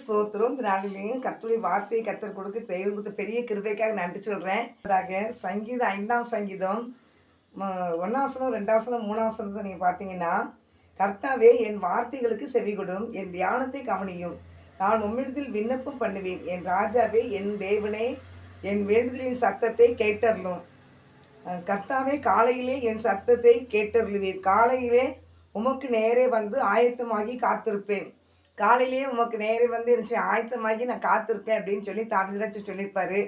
ஸ்தோத்திரம். இந்த நாளிலேயும் கர்த்தருடைய வார்த்தையை கர்த்தர் கொடுக்க தேவன் கொடுத்த பெரிய கிருபைக்காக நன்றி சொல்கிறேன். சங்கீதம் 5ஆம் சங்கீதம் 1ஆம் வசனம் 2ஆம் வசனம் 3ஆம் வசனத்தை நீங்கள் பார்த்தீங்கன்னா, கர்த்தாவே என் வார்த்தைகளுக்கு செவிகொடும், என் தியானத்தை கவனியும். நான் உம்மிடத்தில் விண்ணப்பம் பண்ணுவேன். என் ராஜாவே, என் தேவனே, என் வேண்டுதலின் சத்தத்தை கேட்டருளும். கர்த்தாவே, காலையிலே என் சத்தத்தை கேட்டருளுவீர். காலையிலே உமக்கு நேரே வந்து ஆயத்தமாகி காத்திருப்பேன். காலையிலேயே உமக்கு நேரே வந்து இருந்துச்சு ஆயத்தமாகி நான் காத்திருப்பேன் அப்படின்னு சொல்லி தாவிதராஜ் சொல்லியிருப்பாரு.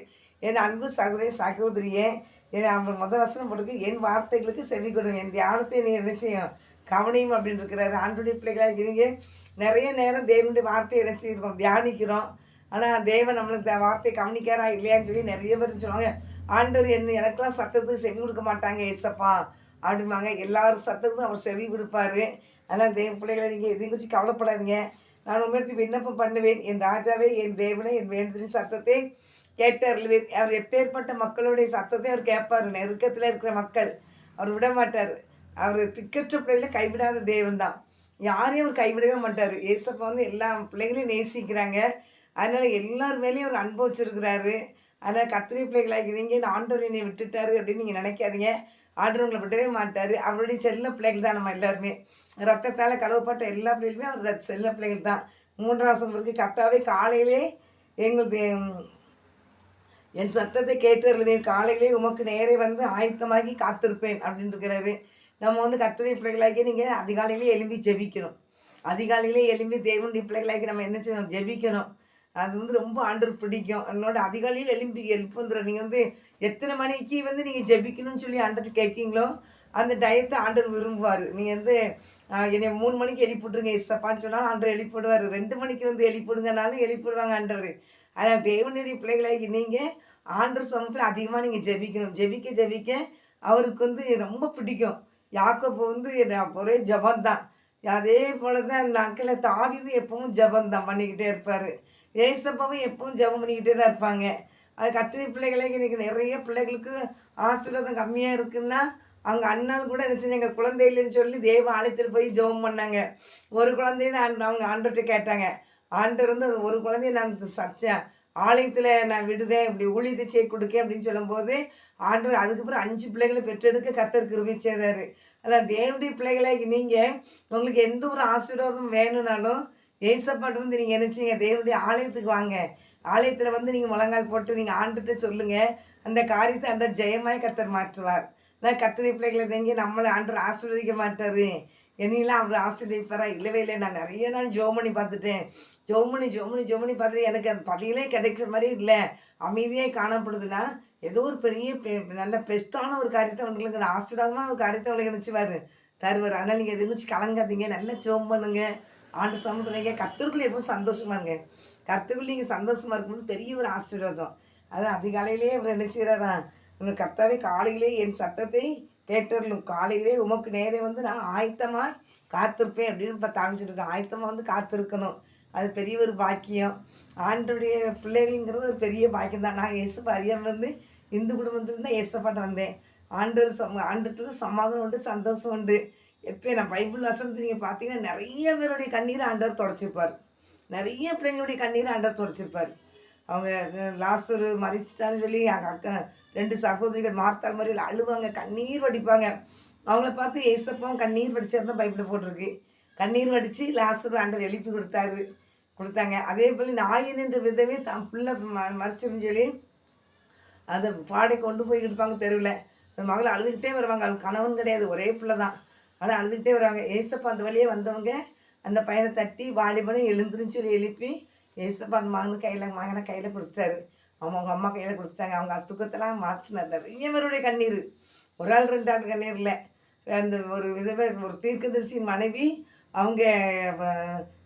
என் அன்பு சகோதரி சகோதரியே, அவர் முதல் வசனம் போட்டுக்கு என் வார்த்தைகளுக்கு செவி கொடுங்க, என் தியானத்தை நீ நிச்சயம் கவனியும் அப்படின்னு இருக்கிறாரு. ஆண்டுடைய பிள்ளைகளாக இருக்கிறீங்க. நிறைய நேரம் தேவனுடைய வார்த்தையை நினச்சிருக்கோம், தியானிக்கிறோம். ஆனால் தேவன் நம்மளுக்கு வார்த்தையை கவனிக்காரா இல்லையான்னு சொல்லி நிறைய பேர் சொல்லுவாங்க. ஆண்டவர் எனக்கெல்லாம் சத்தத்துக்கு செவி கொடுக்க மாட்டாங்க ஏசப்பா அப்படிம்பாங்க. எல்லாரும் சத்தத்துக்கும் அவர் செவி கொடுப்பாரு. அதனால் தேவ பிள்ளைகளை நீங்கள் எதையும் குறித்து கவலைப்படாதீங்க. நான் உண்மையிற்கு விண்ணப்பம் பண்ணுவேன். என் ராஜாவே, என் தேவனை, என் வேண்டுதலின் சத்தத்தை கேட்டருளுவேன். அவர் எப்பேற்பட்ட மக்களுடைய சத்தத்தை அவர் கேட்பார். நெருக்கத்தில் இருக்கிற மக்கள் அவர் விட மாட்டார். அவர் திக்கற்ற பிள்ளைகளை கைவிடாத தேவன் தான். யாரையும் அவர் கைவிடவே மாட்டார். ஏசப்பா வந்து எல்லா பிள்ளைகளையும் நேசிக்கிறாங்க. அதனால் எல்லார் மேலேயும் அவர் அன்பு வச்சுருக்கிறாரு. அதனால் கர்த்தருடைய பிள்ளைகளாகிறீங்க, ஆண்டவர் என்னை விட்டுட்டாரு அப்படின்னு நீங்கள் நினைக்காதீங்க. ஆண்டவர் உங்களை விடவே மாட்டார். அவருடைய செல்ல பிள்ளைகள் தான் நம்ம எல்லாருமே. ரத்தத்தால் கழுவப்பட்ட எல்லா பிள்ளைகளுமே அவர் செல்ல பிள்ளைகள் தான். 3ஆம் வசனம் இருக்கு, கர்த்தாவே காலையிலே எங்களுக்கு என் சத்தத்தை கேட்டருளுவேன். காலையிலே உமக்கு நேரே வந்து ஆயத்தமாகி காத்திருப்பேன் அப்படின்னு இருக்கிறாரு. நம்ம வந்து கர்த்தருடைய பிள்ளைகளாகி நீங்கள் அதிகாலையிலே எழும்பி ஜெபிக்கணும். அதிகாலையிலே எழும்பி தேவனுடைய பிள்ளைகளாகி நம்ம என்ன செய்யணும்? ஜெபிக்கணும். அது வந்து ரொம்ப ஆண்டவர் பிடிக்கும். அதனோட அதிகாலையில் எழுப்புந்துடும். நீங்கள் வந்து எத்தனை மணிக்கு வந்து நீங்கள் ஜெபிக்கணும்னு சொல்லி ஆண்டர்கிட்ட கேட்கீங்களோ அந்த டயத்தை ஆண்டவர் விரும்புவார். நீங்கள் வந்து என்னை 3 மணிக்கு எழுப்பிவிட்ருங்க இசப்பான்னு சொன்னாலும் ஆண்டவர் எழுப்பிவிடுவார். 2 மணிக்கு வந்து எழுப்பிவிடுங்கனாலும் எழுப்பிவிடுவாங்க ஆண்டவர். அதனால் தேவனுடைய பிள்ளைகளாகி நீங்கள் ஆண்டவர் சமூகத்தில் அதிகமாக நீங்கள் ஜெபிக்கணும். ஜெபிக்க அவருக்கு வந்து ரொம்ப பிடிக்கும். யாக்கோபு வந்து ஒரே ஜபந்தான். அதே போல தான் நாட்களில் தாவீது எப்பவும் ஜபந்தான் பண்ணிக்கிட்டே இருப்பார். ஏசப்பாவும் எப்பவும் ஜபம் பண்ணிக்கிட்டே தான் இருப்பாங்க. அது கர்த்தருடைய பிள்ளைகளே இன்றைக்கி நிறைய பிள்ளைகளுக்கு ஆசீர்வாதம் கம்மியாக இருக்குன்னா அவங்க அண்ணால் கூட நினச்சி எங்கள் குழந்தை இல்லைன்னு சொல்லி தேவ ஆலயத்தில் போய் ஜெபம் பண்ணாங்க. ஒரு குழந்தைய அவங்க ஆண்டவர்கிட்ட கேட்டாங்க. ஆண்டவர் வந்து ஒரு குழந்தைய நான் சச்சேன் ஆலயத்தில் நான் விடுறேன், இப்படி ஊழியத்தை செய்ய கொடுக்கேன் அப்படின்னு சொல்லும்போது ஆண்டவர் அதுக்கப்புறம் 5 பிள்ளைகளை பெற்றெடுக்க கர்த்தர் கிருபை செய்தார். அதான் தேவனுடைய பிள்ளைகளை நீங்கள் உங்களுக்கு எந்த ஒரு ஆசீர்வாதம் வேணும்னாலும் ஏசப்பாட்டு வந்து நீங்கள் நினச்சிங்க தேவனுடைய ஆலயத்துக்கு வாங்க. ஆலயத்தில் வந்து நீங்கள் முழங்கால் போட்டு நீங்கள் ஆண்டுகிட்ட சொல்லுங்கள். அந்த காரியத்தை ஆண்டவர் ஜெயமாய் கர்த்தர் மாற்றுவார். நான் கர்த்தருடைய பிள்ளைகளை நீங்கள் நம்மளை ஆண்டவர் ஆசீர்வதிக்க மாட்டார். என்னையெல்லாம் அவர் ஆசீர்வதிப்பாரா? இல்லவே இல்லை. நான் நிறைய நாள் ஜெபம் பண்ணி பார்த்துட்டேன். ஜெபம் பண்ணி பார்த்துட்டு எனக்கு அந்த பதிலே கிடைக்கிற மாதிரி இல்லை, அமைதியாக காணப்படுதுன்னா ஏதோ ஒரு பெரிய நல்ல பெஸ்ட்டான ஒரு காரியத்தை உங்களுக்கு ஆசீர்வாதமான ஒரு காரியத்தை உங்களுக்கு நினச்சிவார் தருவார். அதனால் நீங்கள் எதை நினச்சி கலங்காதீங்க. நல்லா ஜெபம் பண்ணுங்க. ஆண்டு சமூகத்துலேங்க கர்த்தருக்குள்ளே எப்பவும் சந்தோஷமாக இருங்க. கர்த்தருக்குள்ளே நீங்கள் சந்தோஷமாக இருக்கும்போது பெரிய ஒரு ஆசீர்வாதம். அதான் அதிகாலையிலே அவர் என்ன செய்கிறாரா? உங்கள் கர்த்தாவே காலையிலே என் சத்தத்தை கேட்டருளும். காலையிலே உமக்கு நேரே வந்து நான் ஆயத்தமாக காத்திருப்பேன் அப்படின்னு இப்போ தாமிச்சிருக்கேன். ஆயத்தமாக வந்து காத்திருக்கணும். அது பெரிய ஒரு பாக்கியம். ஆண்டருடைய பிள்ளைகள்ங்கிறது ஒரு பெரிய பாக்கியம் தான். நான் ஏசப்பா அறியாமல் வந்து இந்து குடும்பத்துலேருந்து தான் ஏசப்பாட்ட வந்தேன். ஆண்டுட்டு சமாதானம் உண்டு, சந்தோஷம் உண்டு. எப்போ நான் பைபிள் வசனத்தை நீங்கள் பார்த்தீங்கன்னா நிறைய பேருடைய கண்ணீரை ஆண்டவர் தொடச்சிருப்பார். நிறைய பிள்ளைங்களுடைய கண்ணீரை ஆண்டவர் தொடச்சிருப்பார். அவங்க லாஸ்ட் மறிச்சிட்டான்னு சொல்லி எங்கள் அக்கா 2 சகோதரிகள் மார்த்தாள் மாதிரி அழுவாங்க, கண்ணீர் வடிப்பாங்க. அவங்கள பார்த்து ஏசப்பாவும் கண்ணீர் வடிச்சார் தான் பைபிளில் போட்டிருக்கு. கண்ணீர் வடித்து லாஸ்ட் ஆண்டவர் எழுப்பி கொடுத்தாங்க. அதே போல் நாயின் என்ற விதவே தான் பிள்ளை மறிச்சுன்னு சொல்லி அதை பாடை கொண்டு போய் இருப்பாங்க தெருவில். அந்த மகளை அழுதுகிட்டே வருவாங்க. அவள் கணவன் கிடையாது, ஒரே பிள்ளை தான். ஆனால் அழுதுகிட்டே வருவாங்க. ஏசப்பா அந்த வழியே வந்தவங்க அந்த பையனை தட்டி வாலிபனை எழுந்துருன்னு சொல்லி எழுப்பி ஏசப்பா அந்த மகனை கையில் கொடுத்தாரு. அவங்க அம்மா கையில் கொடுத்துட்டாங்க. அவங்க துக்கத்தெல்லாம் மாற்றினார். நிறைய பேருடைய கண்ணீர், ஒரு ஆள் 2 ஆள் கண்ணீர் இல்லை. அந்த ஒரு விதவை ஒரு தீர்க்கதரிசி மனைவி அவங்க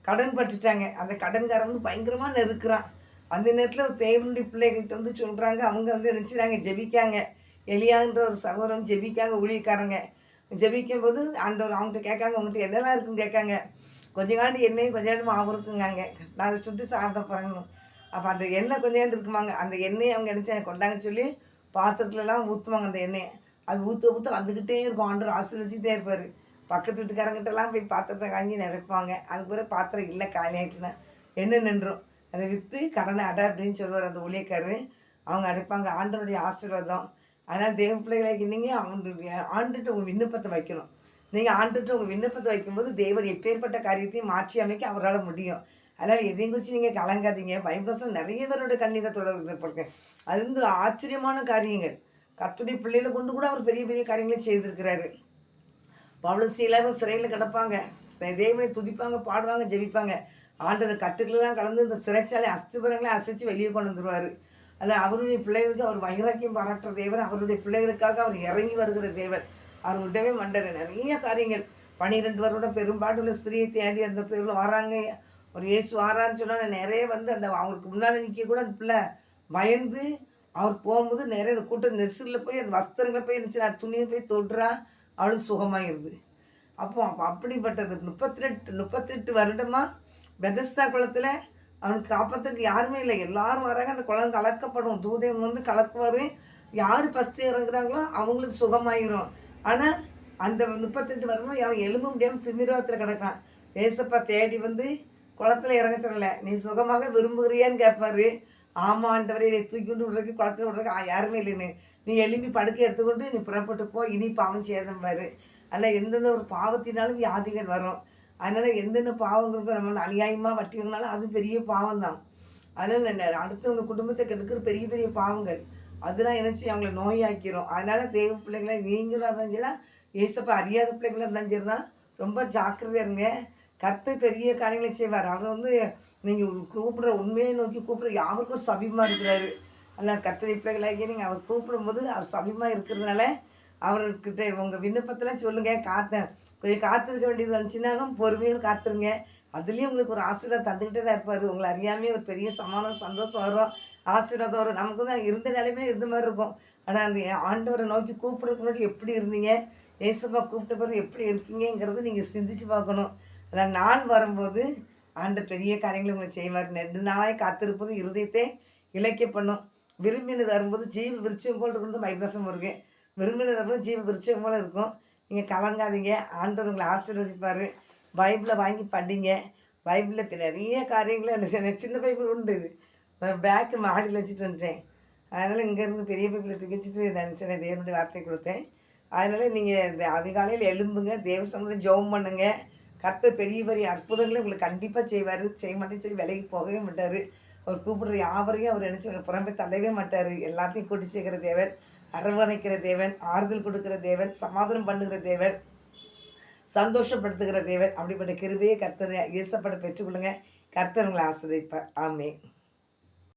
கடன் பட்டுட்டாங்க. அந்த கடன்காரன் வந்து பயங்கரமாக நெருக்கிறான். அந்த நேரத்தில் தேவனுடைய பிள்ளைகள்கிட்ட வந்து சொல்கிறாங்க. அவங்க வந்து நினச்சிடாங்க ஜெபிக்காங்க. எலியான்ற ஒரு சகோதரன் ஜெபிக்காங்க. ஊழியக்காரங்க ஜெபிக்கும் போது ஆண்டவர் அவங்ககிட்ட கேட்காங்க, உங்கள்கிட்ட என்னெல்லாம் இருக்குன்னு கேட்காங்க. கொஞ்சம் எண்ணெயும் கொஞ்சம் மாவு இருக்குங்காங்க. நான் அதை சுட்டு சாப்பிட போகிறேன்னு. அப்போ அந்த எண்ணெய் கொஞ்சம் இருக்குமாங்க. அந்த எண்ணெயை அவங்க நினச்சி கொண்டாங்கன்னு சொல்லி பாத்திரத்துலலாம் ஊற்றுவாங்க. அந்த எண்ணெயை அது ஊற்ற வந்துக்கிட்டே இருக்கும். ஆண்டவர் ஆசீர்வதிச்சுக்கிட்டே இருப்பார். பக்கத்து வீட்டுக்காரங்கிட்டலாம் போய் பாத்திரத்தை வாங்கி நினைப்பாங்க. அதுக்கு பிறகு பாத்திரம் இல்லை, காலி ஆகிட்டுனா என்ன நின்றும். அதை விற்று கடனை அடை அப்படின்னு சொல்லுவார் அந்த ஊழியக்காரரு. அவங்க அடைப்பாங்க. ஆண்டவருடைய ஆசீர்வாதம். அதனால் தேவ பிள்ளைகளாகி நீங்கள் அவங்களுடைய ஆண்டுட்டு உங்கள் விண்ணப்பத்தை வைக்கணும். நீங்கள் ஆண்டுட்டு உங்கள் விண்ணப்பத்தை வைக்கும்போது தேவன் எப்பேற்பட்ட காரியத்தையும் மாற்றி அமைக்க அவரால் முடியும். அதனால் எதையும் குறித்து நீங்கள் கலங்காதீங்க. பைபிள் நிறைய பேரோட கண்ணீரை தொடர்பு. அது வந்து ஆச்சரியமான காரியங்கள். கர்த்தருடைய பிள்ளைகளை கொண்டு கூட அவர் பெரிய பெரிய காரியங்களை செய்திருக்கிறாரு. பவுலும் சீலாவும் சிறையில் கிடப்பாங்க. தேவனை துதிப்பாங்க, பாடுவாங்க, ஜெபிப்பாங்க. ஆண்டவர் கட்டுகளெல்லாம் கலந்து இந்த சிறைச்சாலை அஸ்திபரங்களை அசைச்சு வெளியே கொண்டு வந்துடுவார். அதில் அவருடைய பிள்ளைகளுக்கு அவர் வைராக்கியம் பாராட்டுற தேவன், அவருடைய பிள்ளைகளுக்காக அவர் இறங்கி வருகிற தேவன். அவர் விடவே மண்டர். நிறைய காரியங்கள் 12 வருடம் பெரும்பாடுள்ள ஸ்திரியை தேடி அந்த தெருவில் வராங்க. ஒரு இயேசு வாரான்னு சொன்னால் நிறைய வந்து அந்த அவங்களுக்கு முன்னால் நிற்க கூட அந்த பிள்ளை பயந்து அவர் போகும்போது நிறைய அந்த கூட்டம் நெரிசலில் போய் அந்த வஸ்திரங்களை போய் இருந்துச்சு அது துணியை போய் தொடுறா, அவளுக்கு சுகமாகிடுது. அப்படிப்பட்டது 38 வருடமாக பெதஸ்தா குளத்தில் அவனுக்கு காப்பாற்றுறதுக்கு யாருமே இல்லை. எல்லாரும் வராங்க. அந்த குளம் கலக்கப்படும். தூதன் வந்து கலக்குவார். யார் ஃபஸ்ட்டு இறங்குறாங்களோ அவங்களுக்கு சுகமாயிரும். ஆனால் அந்த 38 வருடமாக அவன் எலும்ப முடியாமல் திமிராத்தில் கிடக்கான். ஏசப்பா தேடி வந்து குளத்தில் இறங்க சொல்லலை. நீ சுகமாக விரும்புகிறியான்னு கேட்பாரு. ஆமாண்டவரை என்னை தூக்கி கொண்டு விடுறதுக்கு குளத்தில் விடுறதுக்கு யாருமே இல்லைன்னு. நீ எலும்பி படுக்கை எடுத்துக்கொண்டு நீ புறப்பட்டு போ, இனி பாவம் சேதம்பாரு. அதில் எந்தெந்த ஒரு பாவத்தினாலும் வியாதிகள் வரும். அதனால் எந்தெந்த பாவங்களுக்கும் நம்ம அநியாயமாக வட்டி வாங்கினாலும் அது பெரிய பாவம் தான். அதனால் அடுத்தவங்க குடும்பத்தை கெடுக்கிற பெரிய பெரிய பாவங்கள் அதெல்லாம் நினச்சி அவங்கள நோயாக்கிறோம். அதனால் தேவ பிள்ளைங்களை நீங்களாக இருந்தாலும் சரி தான், ஏசப்பா அறியாத பிள்ளைங்களாக இருந்தாலும் சரி தான், ரொம்ப ஜாக்கிரதையாக இருங்க. கர்த்தர் பெரிய காரியங்களை செய்வார். அவர் வந்து நீங்கள் கூப்பிட்ற உண்மையை நோக்கி கூப்பிட்ற யாருக்கும் ஒரு சபியமாக இருக்கிறாரு. அதனால் கர்த்தரை பிள்ளைகளாகி நீங்கள் அவர் கூப்பிடும்போது அவர் சபியமாக இருக்கிறதுனால அவர்கிட்ட உங்கள் விண்ணப்பத்தெல்லாம் சொல்லுங்கள். கொஞ்சம் காத்திருக்க வேண்டியது வந்துச்சுன்னாலும் பொறுமையும் காத்துருங்க. அதுலேயும் உங்களுக்கு ஒரு ஆசீர்வாதம் தந்துக்கிட்டே தான் இருப்பார். உங்களை அறியாமே ஒரு பெரிய சமாதானம், சந்தோஷம் வரும், ஆசீர்வாதம் வரும். நமக்கு தான் இருந்த நிலைமையில இருந்த மாதிரி இருக்கும். ஆனால் அந்த ஆண்டவரை நோக்கி கூப்பிடுறதுக்கு முன்னாடி எப்படி இருந்தீங்க, ஏசப்பா கூப்பிட்ட பிறகு எப்படி இருக்கீங்கிறது நீங்கள் சிந்திச்சு பார்க்கணும். அதில் நாள் வரும்போது ஆண்டவர் பெரிய காரியங்களை உங்களை செய்வார். 2 நாளாக காத்திருப்பது இருதயத்தை இலக்கிய பண்ணும். விரும்பினது வரும்போது ஜீவ விருட்சம் போல் இருக்குன்னு பைபிள் வருங்க. விரும்பினது வரும்போது ஜீவ விருட்சம் போல் இருக்கும். நீங்கள் கலங்காதீங்க. ஆண்டவர் உங்களை ஆசீர்வதிப்பார். பைபிளை வாங்கி படிங்க. பைபிளில் நிறைய காரியங்களை சின்ன பைபிள் உண்டு. பேக்கு மாடியில் வச்சுட்டு வந்துட்டேன். அதனால் இங்கேருந்து பெரிய பைபிளை தூக்கி வச்சுட்டு நினச்சேன். தேவனுடைய வார்த்தை கொடுத்தேன். அதனால் நீங்கள் இந்த அதிகாலையில் எழும்புங்க, தேவ சமூகத்தில் ஜெபம் பண்ணுங்க. கர்த்தர் பெரிய பெரிய அற்புதங்களை உங்களுக்கு கண்டிப்பாக செய்வார். செய்ய மாட்டேன்னு சொல்லி விலைக்கு போகவே மாட்டார். அவர் கூப்பிடுற யாவரையும் அவர் நினச்சி புறம்பே தள்ளவே மாட்டார். எல்லாத்தையும் கூட்டி சேர்க்கிற தேவன், அரவணைக்கிற தேவன், ஆறுதல் கொடுக்குற தேவன், சமாதானம் பண்ணுகிற தேவன், சந்தோஷப்படுத்துகிற தேவன். அப்படிப்பட்ட கிருபையை கர்த்தர் இயேசப்பட பெற்றுக்கொள்ளுங்க. கர்த்தர் உங்களை ஆசீர்வதிப்பார். ஆமென்.